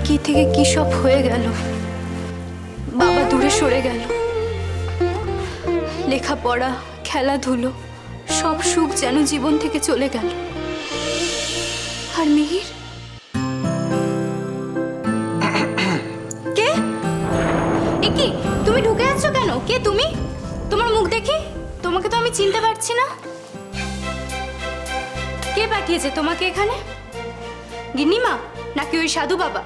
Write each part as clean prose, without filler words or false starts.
কি থেকে কি সব হয়ে গেল। বাবা দূরে সরে গেল, লেখাপড়া, খেলাধুলো, সব সুখ যেন জীবন থেকে চলে গেল। আর মিহির কে? এ কি, তুমি ঢুকে আছো কেন? কে তুমি? তোমার মুখ দেখি, তোমাকে তো আমি চিনতে পারছি না। কে পাঠিয়েছে তোমাকে এখানে? গিন্নিমা নাকি ওই সাধু বাবা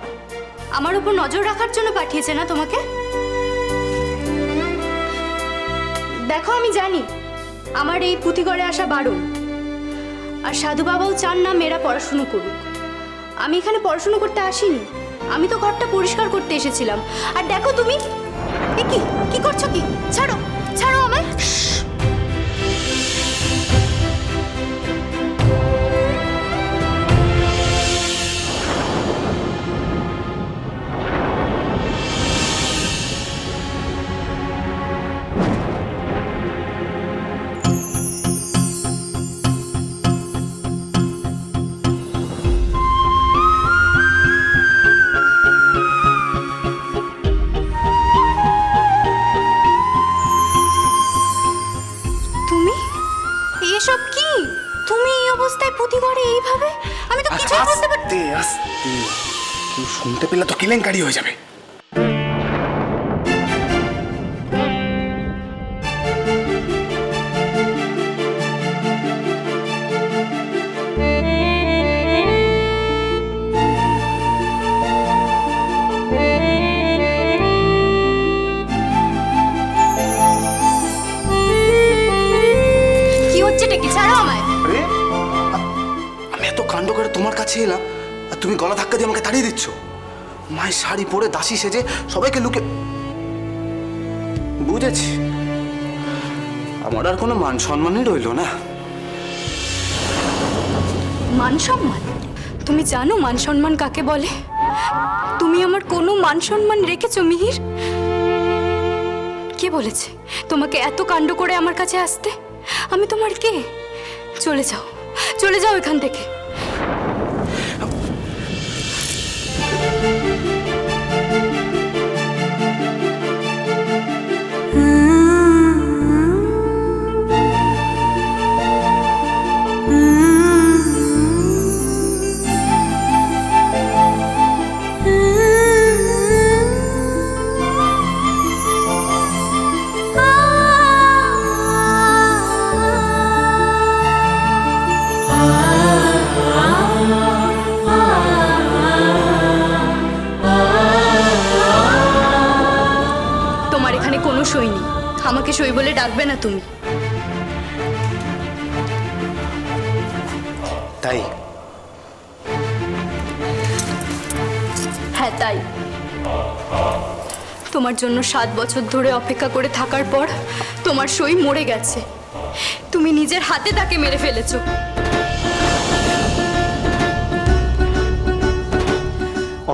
আমার উপর নজর রাখার জন্য পাঠিয়েছে না তোমাকে? দেখো, আমি জানি আমার এই পুঁথিঘরে আসা বারণ, আর সাধু বাবাও চান না মেয়েরা পড়াশুনো করুক। আমি এখানে পড়াশুনো করতে আসিনি, আমি তো ঘরটা পরিষ্কার করতে এসেছিলাম। আর দেখো তুমি, এ কি করছো? কি, ছাড়ো ছাড়ো আমায়। এসব কি? তুমি এই অবস্থায় পুঁথিঘরে এইভাবে? আমি তো কিছুই বুঝতে পারছি না। আস্তে, কেউ শুনতে পেলে তো কেলেঙ্কারি হয়ে যাবে। তোমার কাছে এলাম আর তুমি গলা ধাক্কা দিয়ে আমাকে তাড়িয়ে দিচ্ছ। মায়ের শাড়ি পরে দাসী সেজে সবাইকে লুকে, বুঝেছি আমার আর কোনো মান সম্মানই রইল না। মান সম্মান? তুমি জানো মান সম্মান কাকে বলে? তুমি আমার কোনো মান সম্মান রেখেছো মিহির? কে বলেছে তোমাকে এত কাণ্ড করে আমার কাছে আসতে? আমি তোমার কে? চলে যাও, চলে যাও এখান থেকে। কোনো সই নেই, আমাকে সই বলে ডাকবে না তুমি। তাই? হ্যাঁ তাই। তোমার জন্য 7 বছর ধরে অপেক্ষা করে থাকার পর তোমার সই মরে গেছে। তুমি নিজের হাতে তাকে মেরে ফেলেছো।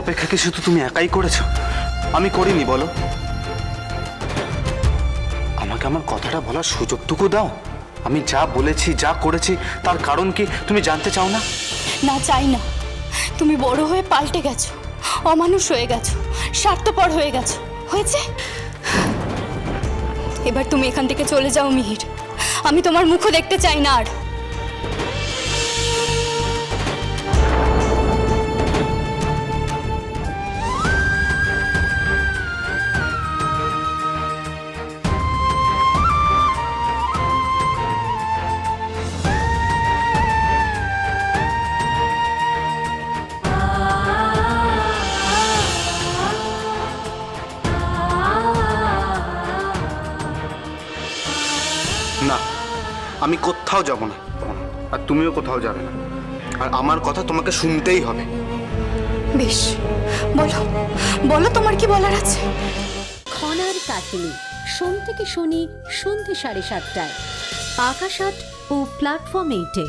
অপেক্ষা কি শুধু তুমি একাই করেছো? আমি করিনি বলো? আমাকে আমার কথাটা বলার সুযোগটুকু দাও। আমি যা বলেছি, যা করেছি তার কারণ কি তুমি জানতে চাও না? না, চাই না। তুমি বড় হয়ে পাল্টে গেছো, অমানুষ হয়ে গেছো, স্বার্থপর হয়ে গেছো। হয়েছে, এবার তুমি এখান থেকে চলে যাও মিহির। আমি তোমার মুখও দেখতে চাই না আর। না, আমি কোথাও যাব না, আর তুমিও কোথাও যাবে না। আর আমার কথা তোমাকে শুনতেই হবে। বেশ, বলো বলো, তোমার কি বলার আছে? খনার কাহিনী, সোম থেকে শনি সন্ধ্যে 7:30টায়, আকাশ 8 ও প্ল্যাটফর্ম 8-এ।